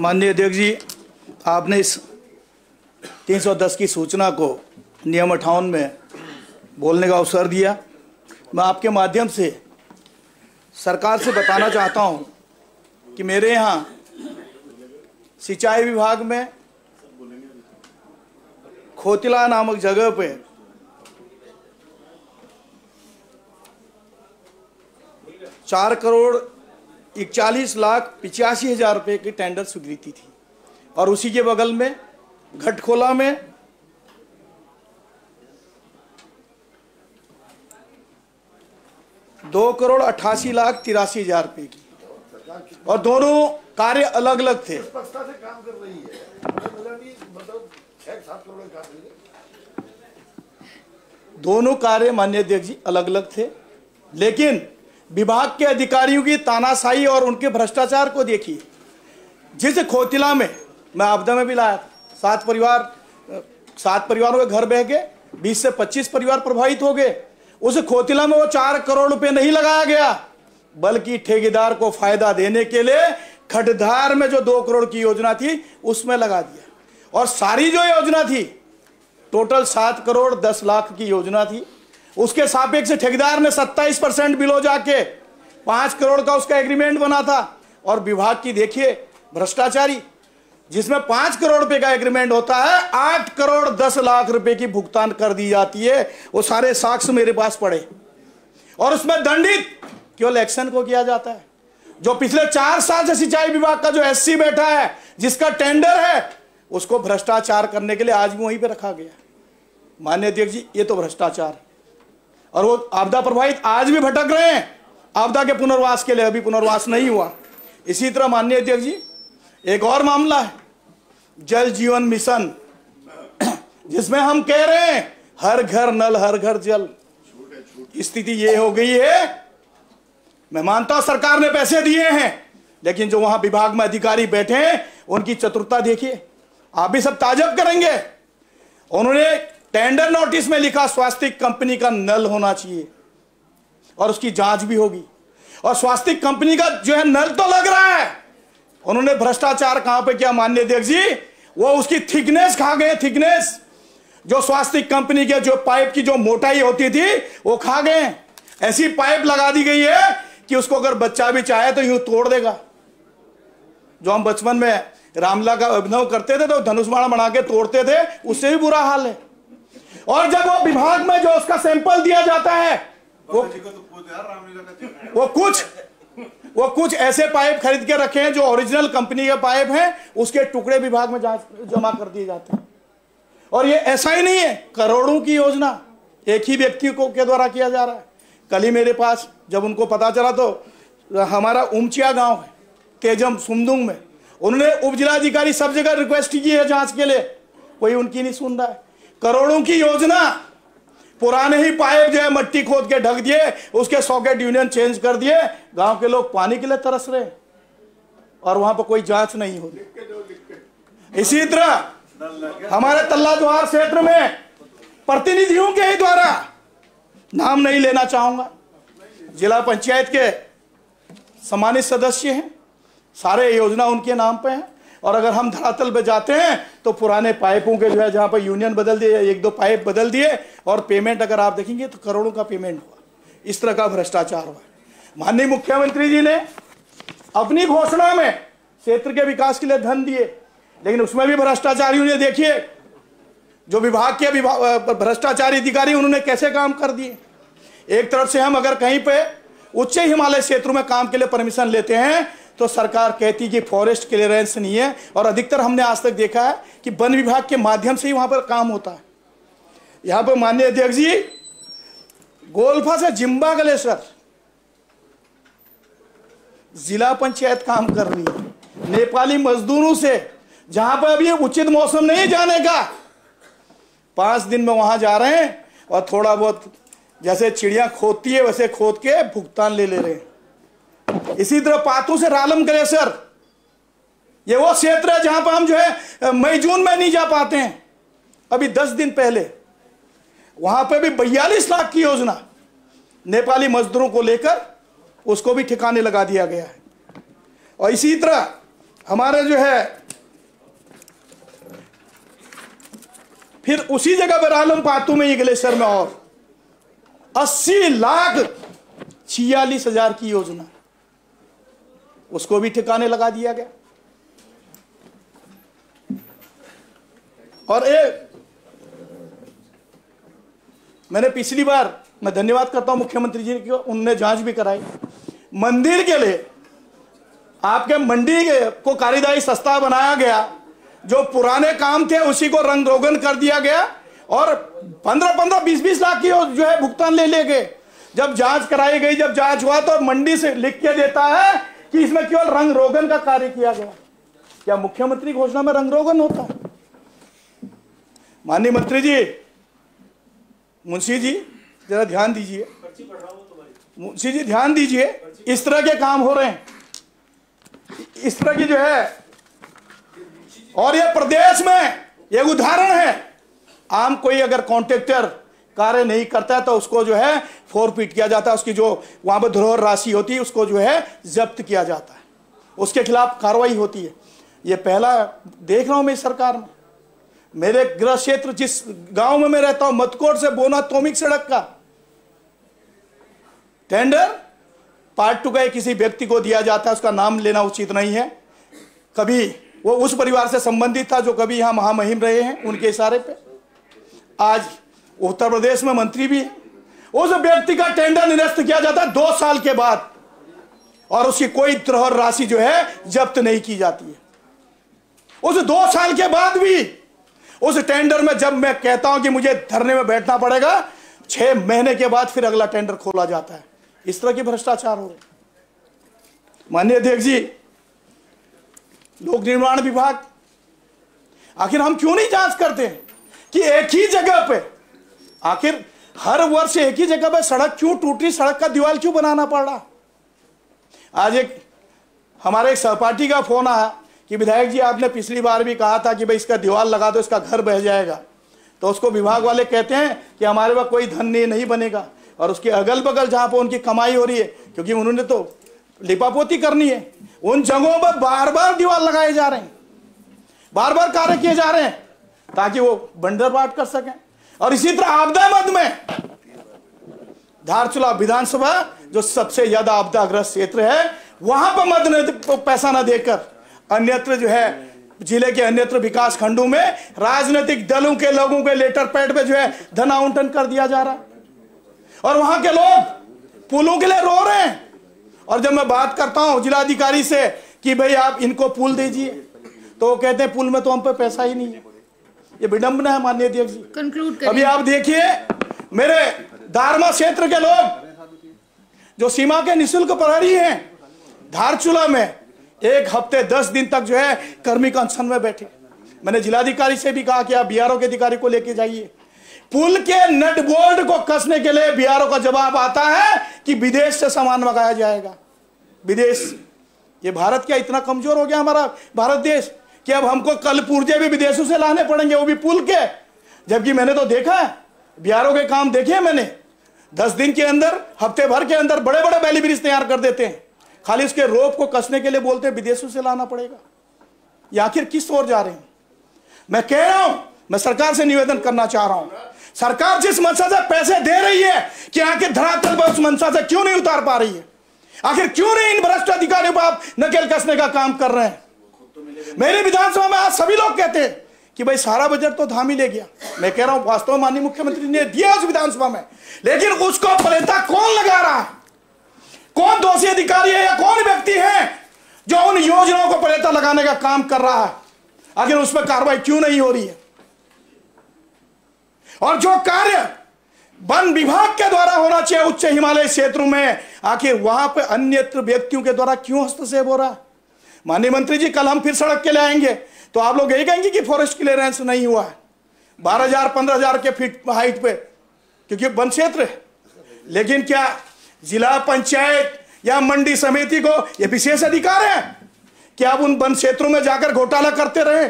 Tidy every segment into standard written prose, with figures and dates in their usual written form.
माननीय अध्यक्ष जी, आपने इस 310 की सूचना को नियम 58 में बोलने का अवसर दिया। मैं आपके माध्यम से सरकार से बताना चाहता हूं कि मेरे यहाँ सिंचाई विभाग में खोतिला नामक जगह पे चार करोड़ 41,85,000 रुपये की टेंडर स्वीकृति थी और उसी के बगल में घटखोला में 2,88,83,000 रुपये की, और दोनों कार्य अलग अलग थे। दोनों कार्य माननीय अध्यक्ष जी अलग अलग थे, लेकिन विभाग के अधिकारियों की तानाशाही और उनके भ्रष्टाचार को देखिए। जिस खोतिला में मैं आपदा में भी लाया था, 7 परिवारों के घर बह गए, 20 से 25 परिवार प्रभावित हो गए। उस खोतिला में वो 4 करोड़ रुपए नहीं लगाया गया, बल्कि ठेकेदार को फायदा देने के लिए खटधार में जो 2 करोड़ की योजना थी उसमें लगा दिया। और सारी जो योजना थी टोटल 7 करोड़ 10 लाख की योजना थी। उसके सापेक्ष ठेकेदार ने 27% बिलो जाके 5 करोड़ का उसका एग्रीमेंट बना था। और विभाग की देखिए भ्रष्टाचारी, जिसमें 5 करोड़ रुपए का एग्रीमेंट होता है, 8 करोड़ 10 लाख रुपए की भुगतान कर दी जाती है। वो सारे साक्ष्य मेरे पास पड़े, और उसमें दंडित केवल एक्शन को किया जाता है। जो पिछले 4 साल से सिंचाई विभाग का जो एससी बैठा है, जिसका टेंडर है, उसको भ्रष्टाचार करने के लिए आज भी वहीं पे रखा गया। माननीय अध्यक्ष जी, ये तो भ्रष्टाचार है। और वो आपदा प्रभावित आज भी भटक रहे हैं आपदा के पुनर्वास के लिए, अभी पुनर्वास नहीं हुआ। इसी तरह माननीय अध्यक्ष जी, एक और मामला है जल जीवन मिशन, जिसमें हम कह रहे हैं हर घर नल हर घर जल। स्थिति ये हो गई है, मैं मानता हूं सरकार ने पैसे दिए हैं, लेकिन जो वहां विभाग में अधिकारी बैठे हैं उनकी चतुरता देखिए, आप भी सब ताज्जुब करेंगे। उन्होंने टेंडर नोटिस में लिखा स्वास्तिक कंपनी का नल होना चाहिए और उसकी जांच भी होगी, और स्वास्तिक कंपनी का जो है नल तो लग रहा है। उन्होंने भ्रष्टाचार कहां पे किया माननीय अध्यक्ष जी, वो उसकी थिकनेस खा गए। थिकनेस जो स्वास्तिक कंपनी के जो पाइप की जो मोटाई होती थी वो खा गए। ऐसी पाइप लगा दी गई है कि उसको अगर बच्चा भी चाहे तो यूं तोड़ देगा। जो हम बचपन में रामला का अभिनव करते थे तो धनुष बाण बना के तोड़ते थे, उससे भी बुरा हाल है। और जब वो विभाग में जो उसका सैंपल दिया जाता है, वो कुछ ऐसे पाइप खरीद के रखे हैं जो ओरिजिनल कंपनी के पाइप हैं, उसके टुकड़े विभाग में जमा कर दिए जाते हैं। और ये ऐसा ही नहीं है, करोड़ों की योजना एक ही व्यक्ति को के द्वारा किया जा रहा है। कल ही मेरे पास जब उनको पता चला, तो हमारा उमचिया गांव है तेजम सुमदुंग में, उन्होंने उप जिलाधिकारी सब जगह रिक्वेस्ट की है जांच के लिए, कोई उनकी नहीं सुन रहा है। करोड़ों की योजना, पुराने ही पाइप जो है मट्टी खोद के ढक दिए, उसके सॉकेट यूनियन चेंज कर दिए, गांव के लोग पानी के लिए तरस रहे और वहां पर कोई जांच नहीं हो रही। इसी तरह हमारे तल्ला द्वार क्षेत्र में प्रतिनिधियों के ही द्वारा, नाम नहीं लेना चाहूंगा, जिला पंचायत के सम्मानित सदस्य हैं, सारे योजना उनके नाम पे हैं। और अगर हम धरातल पे जाते हैं तो पुराने पाइपों के जो है जहां पर यूनियन बदल दिए, 1-2 पाइप बदल दिए, और पेमेंट अगर आप देखेंगे तो करोड़ों का पेमेंट हुआ। इस तरह का भ्रष्टाचार हुआ। माननीय मुख्यमंत्री जी ने अपनी घोषणा में क्षेत्र के विकास के लिए धन दिए, लेकिन उसमें भी भ्रष्टाचारियों ने देखिए, जो विभाग के भ्रष्टाचारी अधिकारी, उन्होंने कैसे काम कर दिए। एक तरफ से हम अगर कहीं पे उच्च हिमालय क्षेत्रों में काम के लिए परमिशन लेते हैं तो सरकार कहती कि फॉरेस्ट क्लियरेंस नहीं है, और अधिकतर हमने आज तक देखा है कि वन विभाग के माध्यम से ही वहां पर काम होता है। यहां पर माननीय अध्यक्ष जी, गोल्फा से जिम्बा गलेश्वर जिला पंचायत काम कर रही है नेपाली मजदूरों से, जहां पर अभी उचित मौसम नहीं जाने का। 5 दिन में वहां जा रहे हैं और थोड़ा बहुत जैसे चिड़िया खोदती है वैसे खोद के भुगतान ले रहे हैं। इसी तरह पातू से रालम ग्लेशियर, ये वो क्षेत्र है जहां पर हम जो है मई जून में नहीं जा पाते हैं। अभी 10 दिन पहले वहां पे भी 42 लाख की योजना नेपाली मजदूरों को लेकर उसको भी ठिकाने लगा दिया गया है। और इसी तरह हमारे जो है फिर उसी जगह पर आलम पातू में ग्लेशियर में और 80,46,000 की योजना, उसको भी ठिकाने लगा दिया गया। और एक मैंने पिछली बार, मैं धन्यवाद करता हूं मुख्यमंत्री जी को, उनने जांच भी कराई। मंदिर के लिए आपके मंडी को कारीदारी सस्ता बनाया गया, जो पुराने काम थे उसी को रंग रोगन कर दिया गया और 15-15, 20-20 लाख की जो है भुगतान ले गए। जब जांच कराई गई, जब जांच हुआ तो मंडी से लिख के देता है कि इसमें केवल रंग रोगन का कार्य किया गया। क्या मुख्यमंत्री घोषणा में रंग रोगन होता? माननीय मंत्री जी, मुंशी जी जरा ध्यान दीजिए, मुंशी जी ध्यान दीजिए, इस तरह के काम हो रहे हैं, इस तरह की जो है। और ये प्रदेश में एक उदाहरण है, आम कोई अगर कॉन्ट्रैक्टर कार्य नहीं करता है तो उसको जो है फोरफिट किया जाता है, उसकी जो वहां पर धरोहर राशि होती है उसको जो है जब्त किया जाता है, उसके खिलाफ कार्रवाई होती है। ये पहला देख रहा हूं मैं सरकार में। मेरे गृह क्षेत्र जिस गांव में मैं रहता हूं, मतकोट से बोना तोमिक सड़क का टेंडर पार्ट 2 का किसी व्यक्ति को दिया जाता है, उसका नाम लेना उचित नहीं है। कभी वो उस परिवार से संबंधित था जो कभी यहां महामहिम रहे हैं, उनके इशारे पे आज उत्तर प्रदेश में मंत्री भी है। उस व्यक्ति का टेंडर निरस्त किया जाता है 2 साल के बाद और उसकी कोई धरोहर राशि जो है जब्त नहीं की जाती है। उस 2 साल के बाद भी उस टेंडर में जब मैं कहता हूं कि मुझे धरने में बैठना पड़ेगा, 6 महीने के बाद फिर अगला टेंडर खोला जाता है। इस तरह की भ्रष्टाचार हो रहे। माननीय अध्यक्ष जी, लोक निर्माण विभाग, आखिर हम क्यों नहीं जांच करते हैं कि एक ही जगह पे, आखिर हर वर्ष एक ही जगह पे सड़क क्यों टूटी, सड़क का दीवार क्यों बनाना पड़ रहा? आज एक हमारे एक सहपाठी का फोन आया कि विधायक जी आपने पिछली बार भी कहा था कि भाई इसका दीवार लगा दो, इसका घर बह जाएगा। तो उसको विभाग वाले कहते हैं कि हमारे पास कोई धन नहीं बनेगा, और उसके अगल बगल जहां पर उनकी कमाई हो रही है, क्योंकि उन्होंने तो लिपापोती करनी है, उन जगहों पर बार बार दीवार लगाए जा रहे हैं, बार बार कार्य किए जा रहे हैं ताकि वो बंदरबाट कर सकें। और इसी तरह आपदा मद में धारचूला विधानसभा जो सबसे ज्यादा आपदाग्रस्त क्षेत्र है, वहां पर मद पैसा न देकर अन्यत्र जो है जिले के अन्यत्र विकास खंडों में राजनीतिक दलों के लोगों के लेटर पैड पे जो है धन आवंटन कर दिया जा रहा है, और वहां के लोग पुलों के लिए रो रहे हैं। और जब मैं बात करता हूं जिलाधिकारी से कि भाई आप इनको पुल दीजिए, तो वो कहते हैं पुल में तो हम पे पैसा ही नहीं है। ये विडंबना है माननीय अध्यक्ष जी। कंक्लूड करिए। अभी आप देखिए, मेरे दारमा क्षेत्र के लोग जो सीमा के निःशुल्क प्रहरी हैं, धारचूला में 1 हफ्ते 10 दिन तक जो है कर्मिक अनशन में बैठे। मैंने जिलाधिकारी से भी कहा कि आप बीआरओ के अधिकारी को लेके जाइए। पुल के नट बोल्ट को कसने के लिए बीआरओ का जवाब आता है कि विदेश से सामान मंगाया जाएगा। विदेश, ये भारत क्या इतना कमजोर हो गया हमारा भारत देश कि अब हमको कल पुर्जे भी विदेशों से लाने पड़ेंगे, वो भी पुल के। जबकि मैंने तो देखा है, बीआरओ के काम देखे मैंने, 10 दिन के अंदर, हफ्ते भर के अंदर बड़े बड़े बैली ब्रिज तैयार कर देते हैं। खाली उसके रोप को कसने के लिए बोलते हैं विदेशों से लाना पड़ेगा। ये आखिर किस ओर जा रहे हैं? मैं कह रहा हूं, मैं सरकार से निवेदन करना चाह रहा हूं, सरकार जिस मंशा से पैसे दे रही है कि आखिर धरातल पर उस मंशा से क्यों नहीं उतार पा रही है? आखिर क्यों नहीं इन भ्रष्ट अधिकारियों पर आप नकेल कसने का काम कर रहे हैं? मेरे विधानसभा में आज सभी लोग कहते हैं कि भाई सारा बजट तो धामी ले गया। मैं कह रहा हूं वास्तव में माननीय मुख्यमंत्री ने दिया उस विधानसभा में, लेकिन उसको प्लेटा कौन लगा रहा है? कौन दोषी अधिकारी है या कौन व्यक्ति है जो उन योजनाओं को प्लेटा लगाने का काम कर रहा है? आखिर उस पर कार्रवाई क्यों नहीं हो रही है? और जो कार्य वन विभाग के द्वारा होना चाहिए उच्च हिमालय क्षेत्रों में, आखिर वहां पर अन्यत्र व्यक्तियों के द्वारा क्यों हस्तक्षेप हो रहा है? माननीय मंत्री जी, कल हम फिर सड़क के लिए आएंगे तो आप लोग यही कहेंगे कि फॉरेस्ट क्लियरेंस नहीं हुआ है 12,000-15,000 के फीट हाइट पे, क्योंकि वन क्षेत्र है। लेकिन क्या जिला पंचायत या मंडी समिति को यह विशेष अधिकार है कि आप उन वन क्षेत्रों में जाकर घोटाला करते रहे?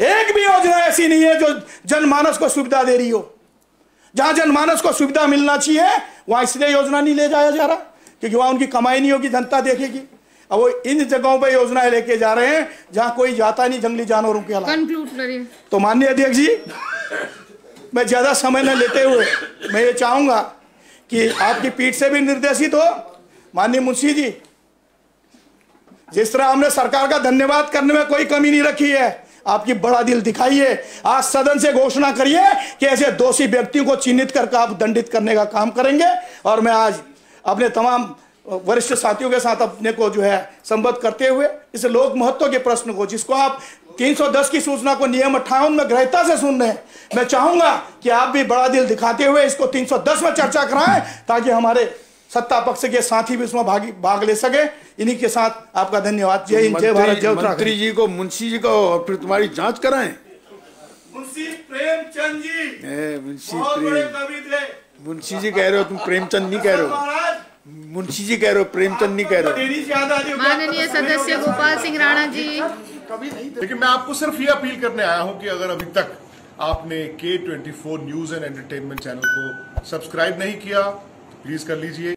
एक भी योजना ऐसी नहीं है जो जनमानस को सुविधा दे रही हो। जहां जनमानस को सुविधा मिलना चाहिए वहां इसलिए योजना नहीं ले जाया जा रहा क्योंकि वहां उनकी कमाई नहीं होगी, जनता देखेगी। अब वो इन जगहों पे योजनाएं लेके जा रहे हैं जहां कोई जाता नहीं जंगली जानवरों के अलावा। कंक्लूड करिए। तो माननीय अध्यक्ष जी, मैं ज्यादा समय न लेते हुए मैं ये चाहूंगा कि आपकी पीठ से भी निर्देशित हो माननीय मुंशी जी, जिस तरह हमने सरकार का धन्यवाद करने में कोई कमी नहीं रखी है, आपकी बड़ा दिल दिखाइए। आज सदन से घोषणा करिए कि ऐसे दोषी व्यक्तियों को चिन्हित करके आप दंडित करने का काम करेंगे। और मैं आज अपने तमाम वरिष्ठ साथियों के साथ अपने को जो है संबद्ध करते हुए इस लोक महत्व के प्रश्न को, जिसको आप 310 की सूचना को नियम 58 में गृहता से सुन रहे हैं, मैं चाहूंगा कि आप भी बड़ा दिल दिखाते हुए इसको 310 में चर्चा कराएं ताकि हमारे सत्ता पक्ष के साथी भी उसमें भाग ले सके। इन्हीं के साथ आपका धन्यवाद। जय हिंद, जय भारत, जय उत्तराखंड। मंत्री जी को, मुंशी जी को, और फिर तुम्हारी जांच कराएं। मुंशी प्रेमचंद जी मुंशी बहुत बड़े कवि थे। मुंशी जी कह रहे हो, तुम प्रेमचंद नहीं कह रहे हो। मुंशी जी कह रहे हो, प्रेमचंद नहीं कह रहे हो। माननीय सदस्य गोपाल सिंह राणा जी। लेकिन मैं आपको सिर्फ ये अपील करने आया हूं कि अगर अभी तक आपने K24 news and entertainment channel को सब्सक्राइब नहीं किया, प्लीज कर लीजिए।